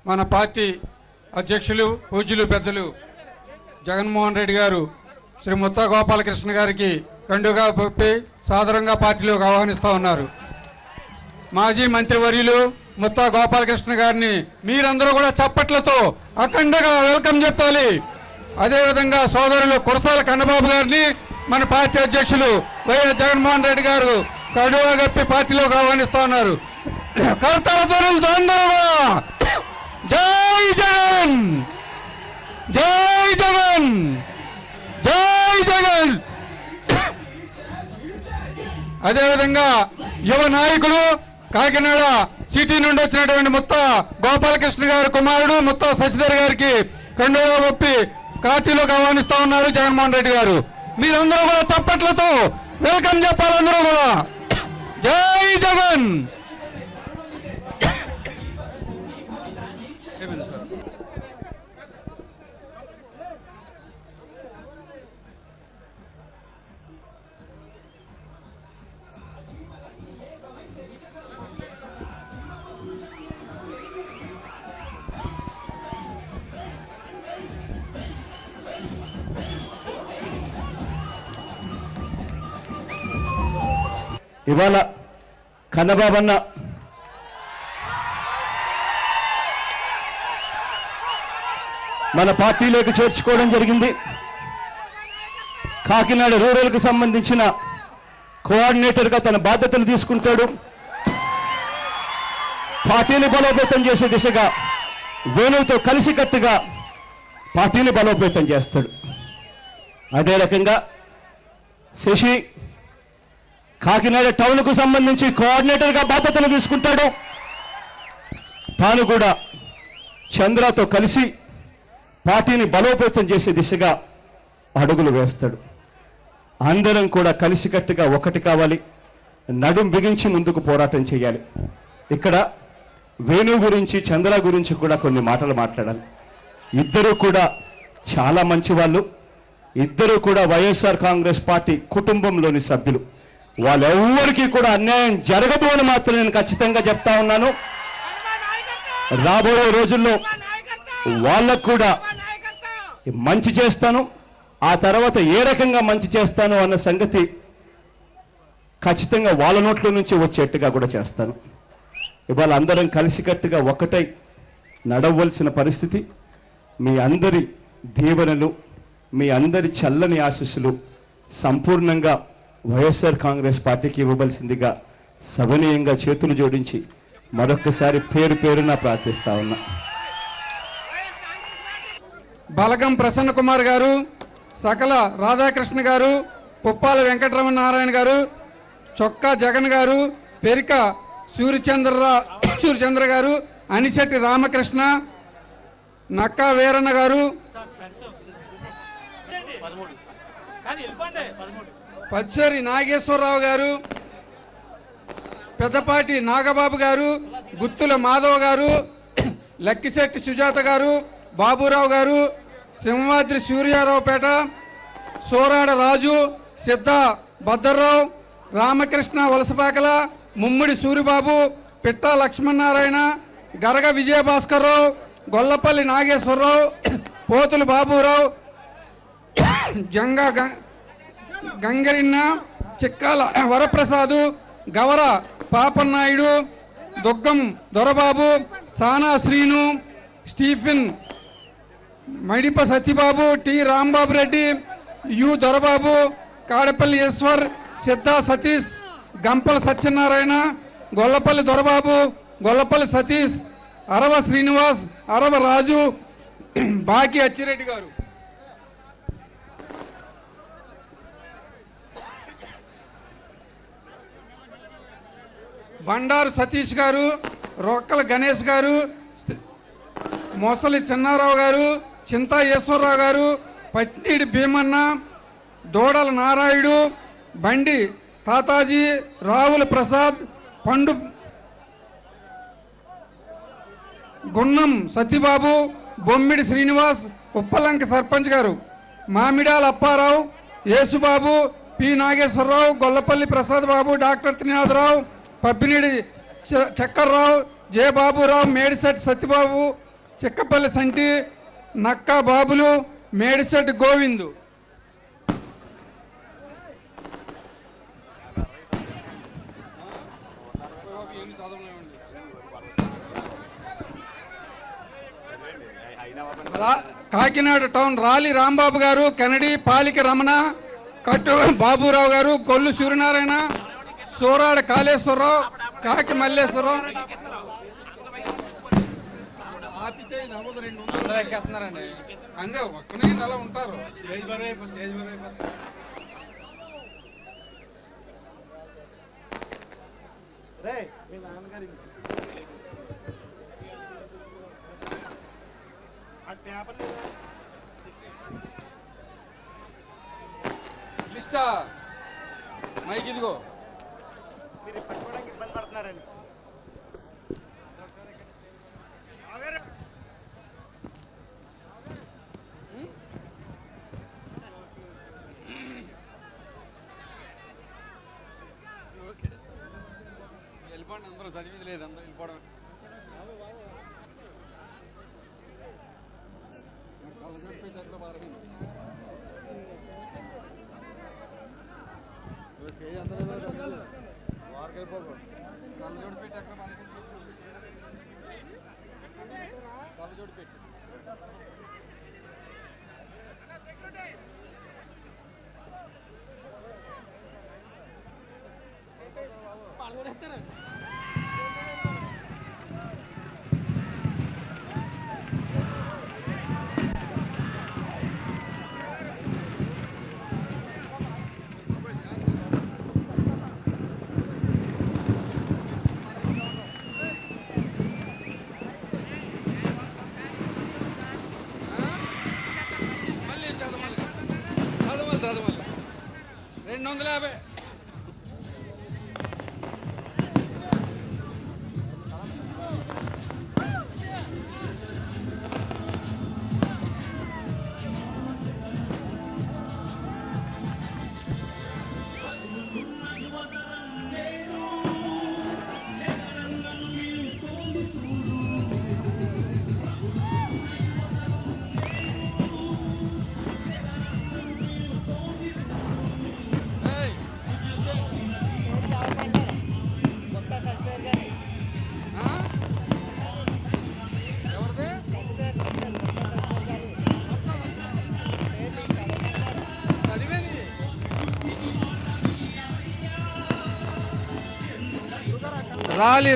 మన పార్టీ అధ్యక్షులు పూజ్యులు పెద్దలు జగన్మోహన్ రెడ్డి గారు శ్రీ ముత్తా గోపాలకృష్ణ గారికి కండుగా పంపి సాదరంగా పార్టీలోకి ఆహ్వానిస్తూ ఉన్నారు. మాజీ మంత్రివర్యులు ముత్తా గోపాలకృష్ణ గారిని మీరందరూ కూడా చప్పట్లతో అఖండగా వెల్కమ్ చెప్పాలి. అదేవిధంగా సోదరులు కురసాల కన్నబాబు గారిని మన పార్టీ అధ్యక్షులు వైఎస్ జగన్మోహన్ రెడ్డి గారు కండుగా కప్పి పార్టీలోకి ఆహ్వానిస్తూ ఉన్నారు. కర్తల ధ్వనులతో జై జగన్, జై జగన్, జై జగన్. అదేవిధంగా యువ నాయకుడు కాకినాడ సిటీ నుండి వచ్చినటువంటి ముత్తా గోపాలకృష్ణ గారి కుమారుడు ముత్తా శశిధర్ గారికి కండుగా ఒప్పి పార్టీలోకి ఆహ్వానిస్తా ఉన్నారు జగన్మోహన్ రెడ్డి గారు. మీరందరూ కూడా చప్పట్లతో వెల్కమ్ చెప్పాలి. అందరూ కూడా జై జగన్. ఇవాళ కన్నబాబన్న మన పార్టీలోకి చేర్చుకోవడం జరిగింది. కాకినాడ రూరల్కి సంబంధించిన కోఆర్డినేటర్గా తన బాధ్యతలు తీసుకుంటాడు. పార్టీని బలోపేతం చేసే దిశగా వేణువుతో కలిసికట్టుగా పార్టీని బలోపేతం చేస్తాడు. అదే రకంగా శశి కాకినాడ టౌన్కు సంబంధించి కోఆర్డినేటర్గా బాధ్యతలు తీసుకుంటాడు. తాను కూడా చంద్రతో కలిసి పార్టీని బలోపేతం చేసే దిశగా అడుగులు వేస్తాడు. అందరం కూడా కలిసికట్టుగా ఒకటి కావాలి, నడుం బిగించి ముందుకు పోరాటం చేయాలి. ఇక్కడ వేణు గురించి చంద్ర గురించి కూడా కొన్ని మాటలు మాట్లాడాలి. ఇద్దరూ కూడా చాలా మంచి వాళ్ళు. ఇద్దరూ కూడా వైఎస్ఆర్ కాంగ్రెస్ పార్టీ కుటుంబంలోని సభ్యులు. వాళ్ళెవ్వరికీ కూడా అన్యాయం జరగదు అని మాత్రం నేను ఖచ్చితంగా చెప్తా ఉన్నాను. రాబోయే రోజుల్లో వాళ్ళకు కూడా మంచి చేస్తాను, ఆ తర్వాత ఏ రకంగా మంచి చేస్తాను అన్న సంగతి ఖచ్చితంగా వాళ్ళ నోట్ల నుంచి వచ్చేట్టుగా కూడా చేస్తాను. ఇవాళ అందరం కలిసికట్టుగా ఒక్కటై నడవలసిన పరిస్థితి. మీ అందరి దీవెనలు, మీ అందరి చల్లని ఆశీస్సులు సంపూర్ణంగా వైఎస్ఆర్ కాంగ్రెస్ పార్టీకి ఇవ్వవలసిందిగా సవినయంగా చేతులు జోడించి మరొక్కసారి పేరు పేరున ప్రార్థిస్తా ఉన్నా. బలగం ప్రసన్న కుమార్ గారు, సకల రాధాకృష్ణ గారు, పుప్పాల వెంకటరమణ నారాయణ గారు, చొక్కా జగన్ గారు, పెరిక సూర్యచంద్ర గారు, అనిశెట్టి రామకృష్ణ, నక్కా వీరన్న గారు, పచ్చరి నాగేశ్వరరావు గారు, పెద్దపాటి నాగబాబు గారు, గుత్తుల మాధవ్ గారు, లక్కిశెట్టి సుజాత గారు, బాబురావు గారు, సింహాద్రి సూర్యారావుపేట, సోరాడ రాజు, సిద్ధ భద్రరావు, రామకృష్ణ వలసపాకల, ముమ్మిడి సూరిబాబు, పిట్టా లక్ష్మణనారాయణ, గరగ విజయభాస్కర్రావు, గొల్లపల్లి నాగేశ్వరరావు, పోతులు Baburao, Janga గంగరిన్న, Chikkala Varaprasad, Gavara పాపన్నాయుడు, Duggam Dorababu, Sana Srinu, Stephen, Maidipa Satyababu, T Rambabu Reddy, U Dorababu, Kadapalli Eshwar, Siddha Satish, Gampala Satyanarayana, Gollapalli Dorababu, Gollapalli Satish, Arava Srinivas, Arava Raju, Baki Achireddy గారు. బండారు సతీష్ గారు, రొక్కల గణేష్ గారు, మోసలి చిన్నారావు గారు, చింతా ఈశ్వరరావు గారు, పట్నీడి భీమన్న, దోడల నారాయుడు, బండి తాతాజీ, రావుల ప్రసాద్, పండు గున్నం సత్యబాబు, బొమ్మిడి శ్రీనివాస్, ఉప్పలంక సర్పంచ్ గారు, మామిడాల అప్పారావు, యేసుబాబు, పి నాగేశ్వరరావు, గొల్లపల్లి ప్రసాద్ బాబు, డాక్టర్ త్రినాథరావు, పబ్బినేడి చక్కర్రావు, జే బాబురావు, మేడిశెట్టి సత్యబాబు, చిక్కపల్లి సంటి, నక్కా బాబులు, మేడిశెట్టి గోవిందు. కాకినాడ టౌన్ రాలి రాంబాబు గారు, కెనడి పాలిక రమణ, కట్టు బాబురావు గారు, కొల్లు సూర్యనారాయణ, సూరాడ కాళేశ్వరరావు, కాకి మల్లేశ్వరరావు. ఎక్కేస్తున్నారండి, అందే ఒక్కనే అలా ఉంటారు. లిస్టా మైక్ ఇదిగో. మీరు పట్టుకోవడానికి ఇబ్బంది పడుతున్నారండి. వెళ్ళిపోండి, అందరూ చదివింది లేదు, అందరూ వెళ్ళిపోవడం. చదవాలి 250. రాలి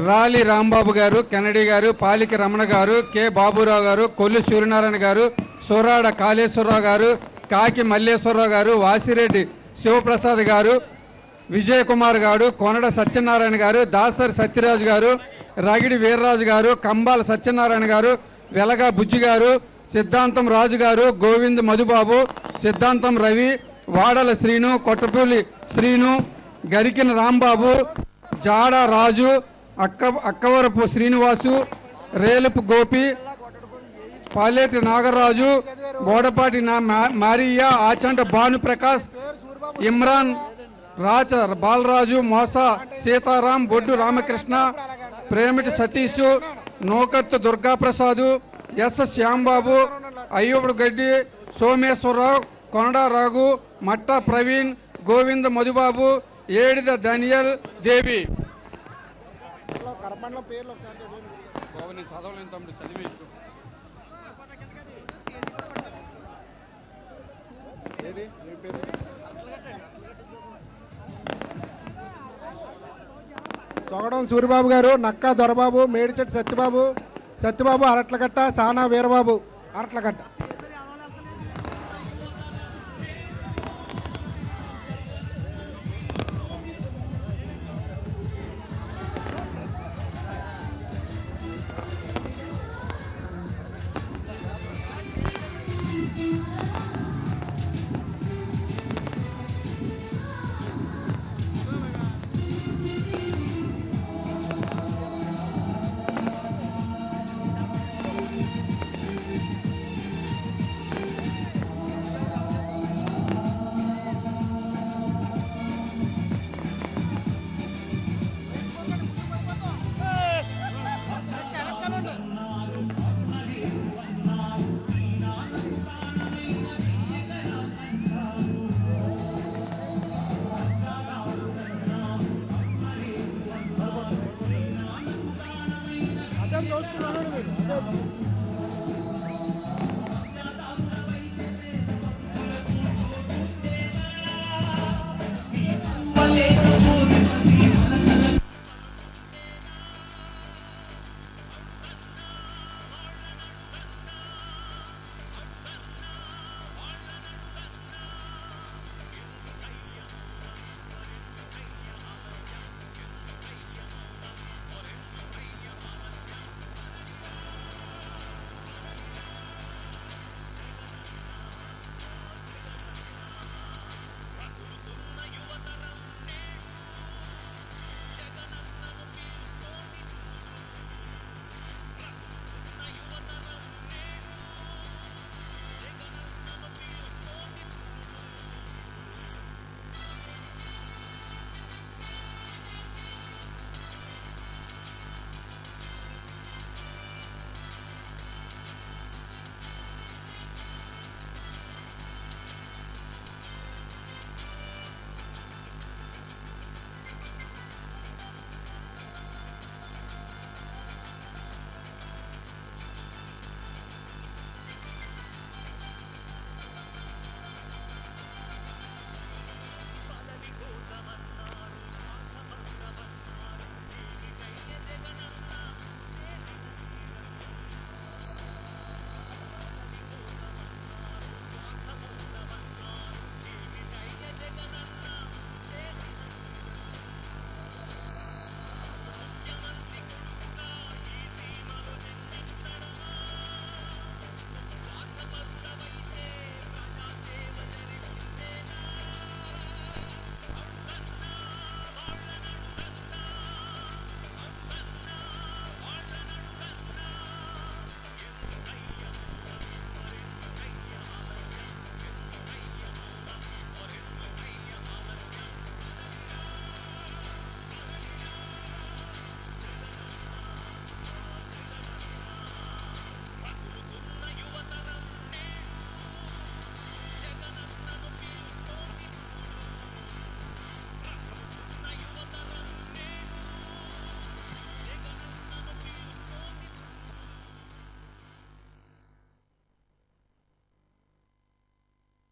రాలి రాంబాబు గారు, కెనడి గారు, పాలిక రమణ గారు, కె బాబురావు గారు, కొల్లు సూర్యనారాయణ గారు, సూరాడ కాళేశ్వరరావు గారు, కాకి మల్లేశ్వరరావు గారు, వాసిరెడ్డి శివప్రసాద్ గారు, విజయ్ కుమార్ గారు, కొనడ సత్యనారాయణ గారు, దాసరి సత్యరాజు గారు, రగిడి వీర్రాజు గారు, కంబాల సత్యనారాయణ గారు, వెలగా బుజ్జి గారు, సిద్ధాంతం రాజు గారు, గోవింద్ మధుబాబు, సిద్ధాంతం రవి, వాడల శ్రీను, కొట్టపూలి శ్రీను, గరికిన రాంబాబు, జాడ రాజు, అక్కవరపు శ్రీనివాసు, రేలుపు గోపి, పాలేటి నాగరాజు, బోడపాటి మారియా, ఆచంట భానుప్రకాష్, ఇమ్రాన్, రాచ బాలరాజు, మోస సీతారాం, బొడ్డు రామకృష్ణ, ప్రేమిటి సతీష్, నూకర్తు దుర్గాప్రసాదు, ఎస్ శ్యాంబాబు, అయ్యూపుడు గడ్డి, సోమేశ్వరరావు, కొనడా రాఘు, మట్టా ప్రవీణ్, గోవింద మధుబాబు, ఏడిద ధనియల్ దేవి. చదవలేని తమ్ముడు చదివి సొగడం సూరిబాబు గారు, నక్కా దొరబాబు, మేడిచెట్టి సత్యబాబు అరట్లగట్ట, సానా వీరబాబు అరట్లగట్ట.